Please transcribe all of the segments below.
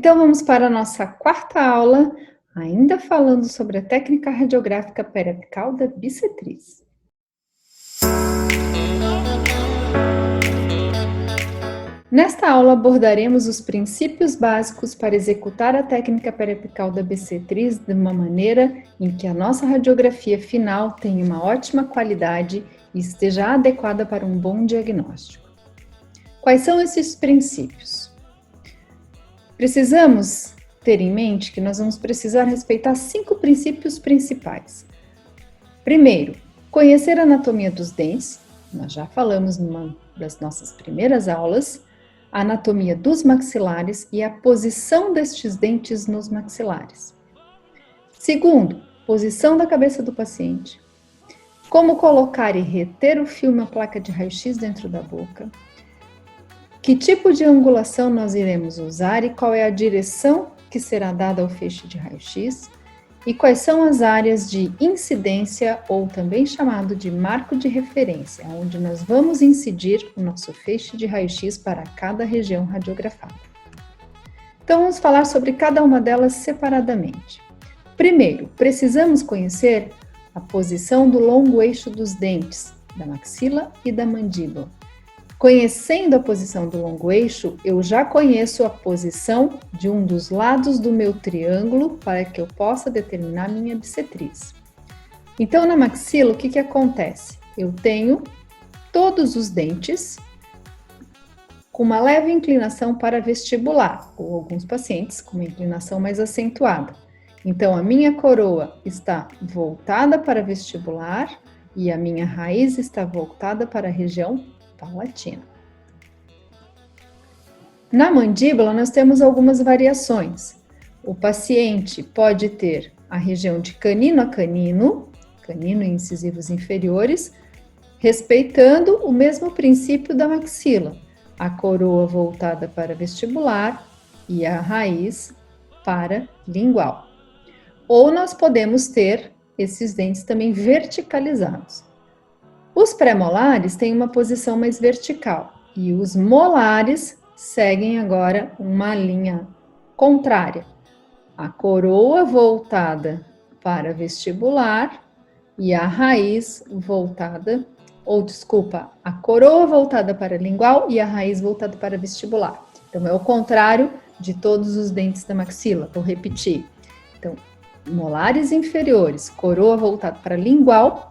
Então vamos para a nossa quarta aula, ainda falando sobre a técnica radiográfica periapical da bissetriz. Nesta aula abordaremos os princípios básicos para executar a técnica periapical da bissetriz de uma maneira em que a nossa radiografia final tenha uma ótima qualidade e esteja adequada para um bom diagnóstico. Quais são esses princípios? Precisamos ter em mente que nós vamos precisar respeitar 5 princípios principais. Primeiro, conhecer a anatomia dos dentes. Nós já falamos numa das nossas primeiras aulas, a anatomia dos maxilares e a posição destes dentes nos maxilares. Segundo, posição da cabeça do paciente. Como colocar e reter o filme, a placa de raio-x dentro da boca. Que tipo de angulação nós iremos usar e qual é a direção que será dada ao feixe de raio-x? E quais são as áreas de incidência, ou também chamado de marco de referência, onde nós vamos incidir o nosso feixe de raio-x para cada região radiografada. Então, vamos falar sobre cada uma delas separadamente. Primeiro, precisamos conhecer a posição do longo eixo dos dentes, da maxila e da mandíbula. Conhecendo a posição do longo eixo, eu já conheço a posição de um dos lados do meu triângulo para que eu possa determinar minha bissetriz. Então, na maxila, o que acontece? Eu tenho todos os dentes com uma leve inclinação para vestibular, ou alguns pacientes com uma inclinação mais acentuada. Então, a minha coroa está voltada para vestibular e a minha raiz está voltada para a região palatina. Na mandíbula, nós temos algumas variações. O paciente pode ter a região de canino a canino e incisivos inferiores, respeitando o mesmo princípio da maxila, a coroa voltada para vestibular e a raiz para lingual. Ou nós podemos ter esses dentes também verticalizados. Os pré-molares têm uma posição mais vertical e os molares seguem agora uma linha contrária. A coroa voltada para vestibular e a raiz voltada, a coroa voltada para lingual e a raiz voltada para vestibular. Então, é o contrário de todos os dentes da maxila. Vou repetir. Então, molares inferiores, coroa voltada para lingual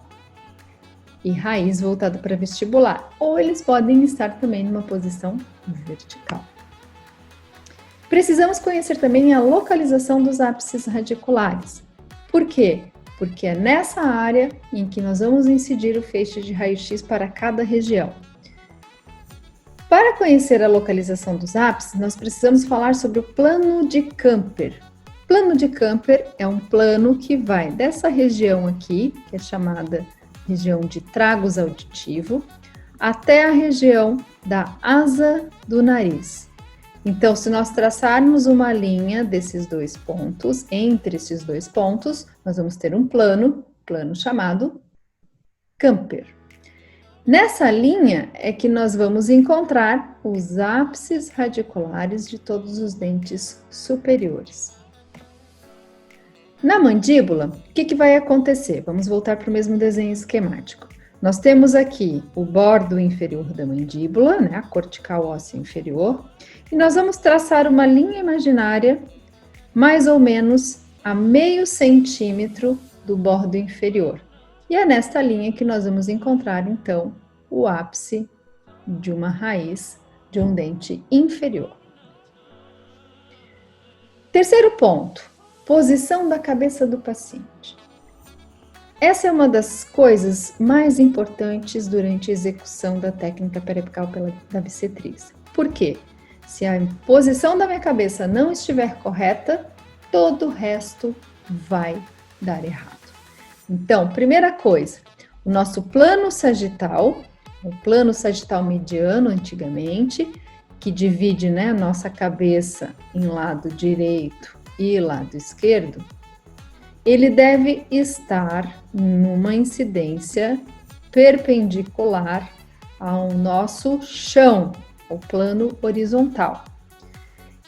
e raiz voltada para vestibular, ou eles podem estar também numa posição vertical. Precisamos conhecer também a localização dos ápices radiculares. Por quê? Porque é nessa área em que nós vamos incidir o feixe de raio-x para cada região. Para conhecer a localização dos ápices, nós precisamos falar sobre o plano de Camper. O plano de Camper é um plano que vai dessa região aqui, que é chamada região de tragos auditivo, até a região da asa do nariz. Então, se nós traçarmos uma linha desses dois pontos, entre esses dois pontos, nós vamos ter um plano chamado Camper. Nessa linha é que nós vamos encontrar os ápices radiculares de todos os dentes superiores. Na mandíbula, o que vai acontecer? Vamos voltar para o mesmo desenho esquemático. Nós temos aqui o bordo inferior da mandíbula, a cortical óssea inferior, e nós vamos traçar uma linha imaginária mais ou menos a meio centímetro do bordo inferior. E é nesta linha que nós vamos encontrar, então, o ápice de uma raiz de um dente inferior. Terceiro ponto. Posição da cabeça do paciente. Essa é uma das coisas mais importantes durante a execução da técnica periapical da bissetriz. Por quê? Se a posição da minha cabeça não estiver correta, todo o resto vai dar errado. Então, primeira coisa, o nosso plano sagital, o plano sagital mediano antigamente, que divide a nossa cabeça em lado direito e lado esquerdo, ele deve estar numa incidência perpendicular ao nosso chão, o plano horizontal.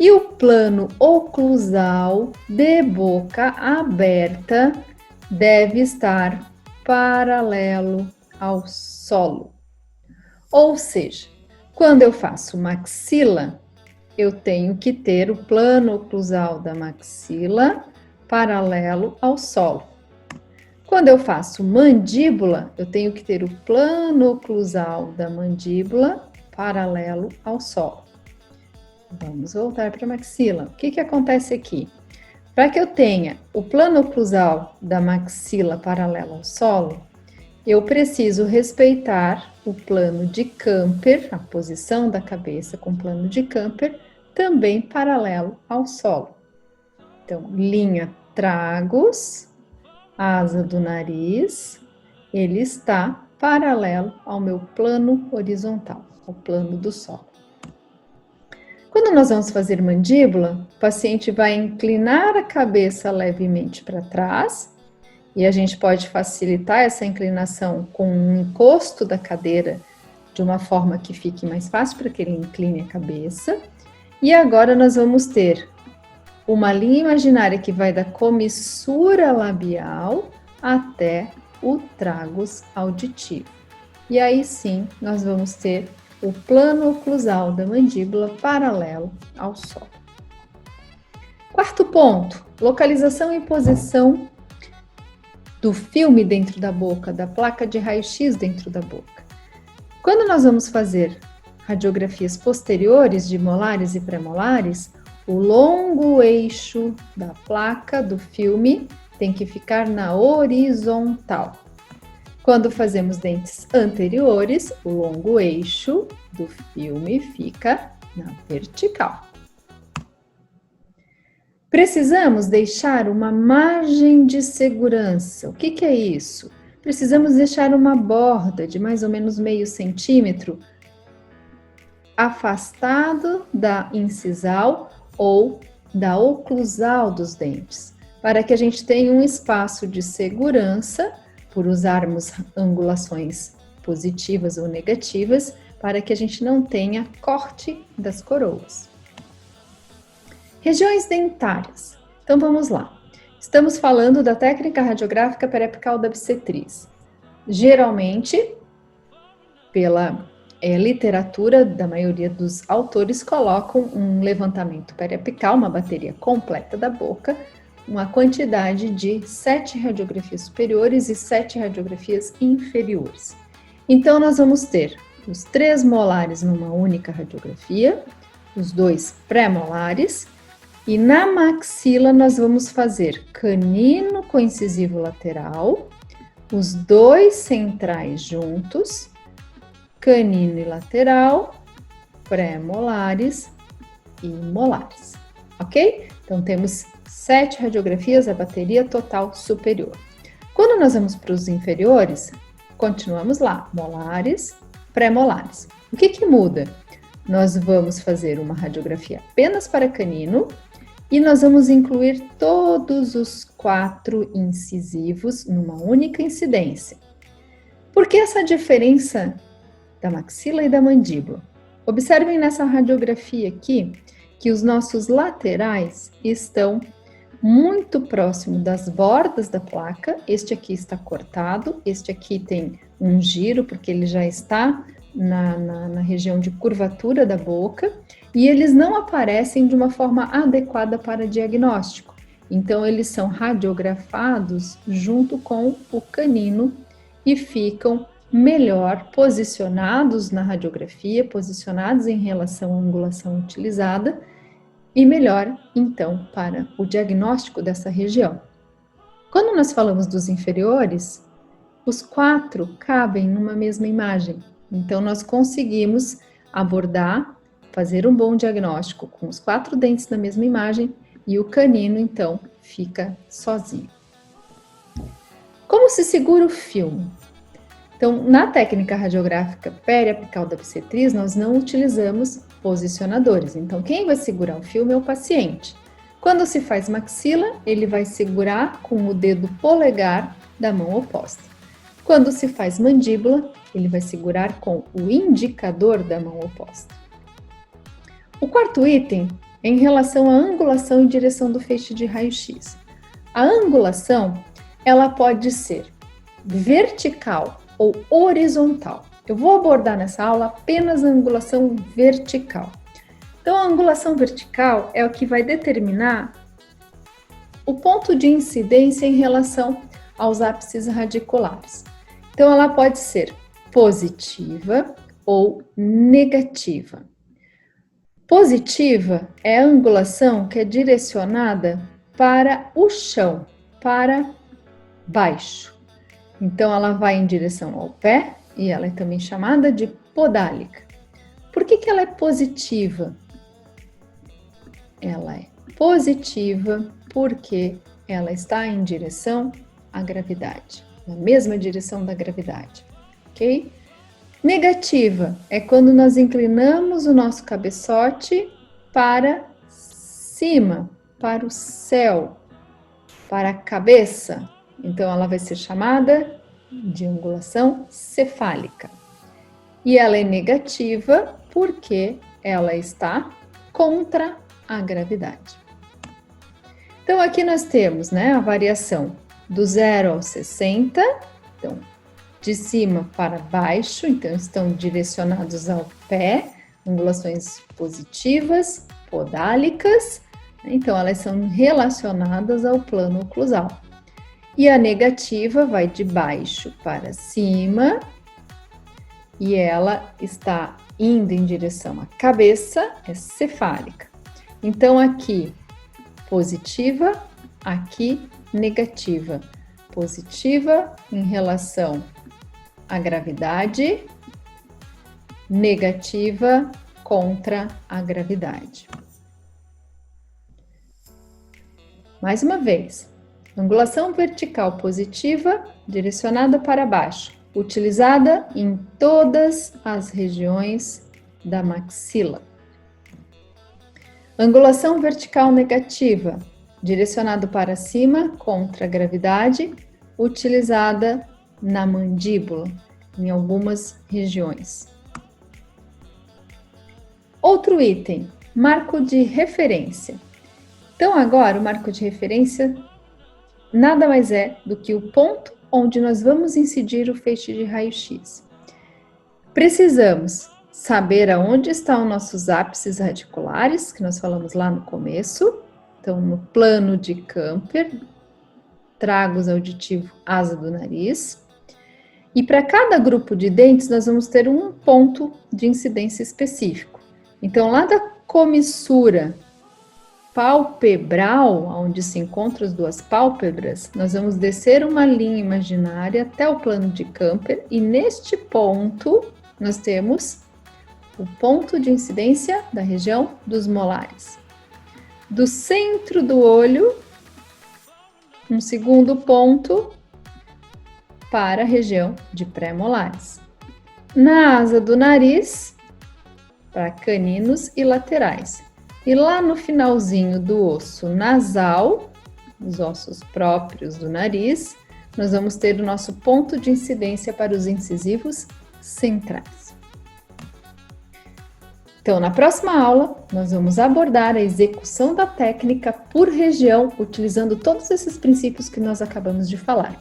E o plano oclusal de boca aberta deve estar paralelo ao solo. Ou seja, quando eu faço maxila, eu tenho que ter o plano oclusal da maxila paralelo ao solo. Quando eu faço mandíbula, eu tenho que ter o plano oclusal da mandíbula paralelo ao solo. Vamos voltar para a maxila. O que acontece aqui? Para que eu tenha o plano oclusal da maxila paralelo ao solo, eu preciso respeitar o plano de Camper, a posição da cabeça com plano de Camper, também paralelo ao solo. Então, linha tragus, asa do nariz, ele está paralelo ao meu plano horizontal, ao plano do solo. Quando nós vamos fazer mandíbula, o paciente vai inclinar a cabeça levemente para trás, e a gente pode facilitar essa inclinação com um encosto da cadeira de uma forma que fique mais fácil para que ele incline a cabeça. E agora nós vamos ter uma linha imaginária que vai da comissura labial até o tragus auditivo. E aí sim, nós vamos ter o plano oclusal da mandíbula paralelo ao solo. Quarto ponto, localização e posição do filme dentro da boca, da placa de raio-x dentro da boca. Quando nós vamos fazer radiografias posteriores de molares e premolares, o longo eixo da placa do filme tem que ficar na horizontal. Quando fazemos dentes anteriores, o longo eixo do filme fica na vertical. Precisamos deixar uma margem de segurança. O que é isso? Precisamos deixar uma borda de mais ou menos meio centímetro afastado da incisal ou da oclusal dos dentes, para que a gente tenha um espaço de segurança por usarmos angulações positivas ou negativas, para que a gente não tenha corte das coroas. Regiões dentárias. Então vamos lá. Estamos falando da técnica radiográfica periapical da obstetriz. Geralmente, pela literatura da maioria dos autores, colocam um levantamento periapical, uma bateria completa da boca, uma quantidade de 7 radiografias superiores e 7 radiografias inferiores. Então, nós vamos ter os 3 molares numa única radiografia, os 2 pré-molares, e na maxila nós vamos fazer canino com incisivo lateral, os 2 centrais juntos, canino e lateral, pré-molares e molares, ok? Então, temos 7 radiografias, a bateria total superior. Quando nós vamos para os inferiores, continuamos lá, molares, pré-molares. O que muda? Nós vamos fazer uma radiografia apenas para canino e nós vamos incluir todos os 4 incisivos numa única incidência. Por que essa diferença da maxila e da mandíbula? Observem nessa radiografia aqui que os nossos laterais estão muito próximo das bordas da placa. Este aqui está cortado, este aqui tem um giro, porque ele já está na região de curvatura da boca, e eles não aparecem de uma forma adequada para diagnóstico. Então, eles são radiografados junto com o canino e ficam melhor posicionados na radiografia, posicionados em relação à angulação utilizada, e melhor, então, para o diagnóstico dessa região. Quando nós falamos dos inferiores, os 4 cabem numa mesma imagem. Então, nós conseguimos abordar, fazer um bom diagnóstico com os 4 dentes na mesma imagem e o canino, então, fica sozinho. Como se segura o filme? Então, na técnica radiográfica periapical da obstetriz, nós não utilizamos posicionadores. Então, quem vai segurar o filme é o paciente. Quando se faz maxila, ele vai segurar com o dedo polegar da mão oposta. Quando se faz mandíbula, ele vai segurar com o indicador da mão oposta. O quarto item em relação à angulação e direção do feixe de raio-x. A angulação, ela pode ser vertical ou horizontal. Eu vou abordar nessa aula apenas a angulação vertical. Então, a angulação vertical é o que vai determinar o ponto de incidência em relação aos ápices radiculares. Então, ela pode ser positiva ou negativa. Positiva é a angulação que é direcionada para o chão, para baixo. Então, ela vai em direção ao pé e ela é também chamada de podálica. Por que ela é positiva? Ela é positiva porque ela está em direção à gravidade, na mesma direção da gravidade, ok? Negativa é quando nós inclinamos o nosso cabeçote para cima, para o céu, para a cabeça. Então, ela vai ser chamada de angulação cefálica. E ela é negativa porque ela está contra a gravidade. Então, aqui nós temos, a variação do 0 ao 60, então, de cima para baixo, então, estão direcionados ao pé, angulações positivas, podálicas, então, elas são relacionadas ao plano oclusal. E a negativa vai de baixo para cima, e ela está indo em direção à cabeça, é cefálica. Então, aqui, positiva, aqui, negativa. Positiva em relação à gravidade, negativa contra a gravidade. Mais uma vez, angulação vertical positiva, direcionada para baixo, utilizada em todas as regiões da maxila. Angulação vertical negativa, direcionado para cima, contra a gravidade, utilizada na mandíbula, em algumas regiões. Outro item, marco de referência. Então, agora, o marco de referência nada mais é do que o ponto onde nós vamos incidir o feixe de raio-x. Precisamos saber aonde estão nossos ápices radiculares, que nós falamos lá no começo. Então, no plano de Camper, tragos auditivo, asa do nariz. E para cada grupo de dentes, nós vamos ter um ponto de incidência específico. Então, lá da comissura palpebral, onde se encontram as duas pálpebras, nós vamos descer uma linha imaginária até o plano de Camper e neste ponto nós temos o ponto de incidência da região dos molares. Do centro do olho, um segundo ponto para a região de pré-molares. Na asa do nariz, para caninos e laterais. E lá no finalzinho do osso nasal, os ossos próprios do nariz, nós vamos ter o nosso ponto de incidência para os incisivos centrais. Então, na próxima aula, nós vamos abordar a execução da técnica por região, utilizando todos esses princípios que nós acabamos de falar.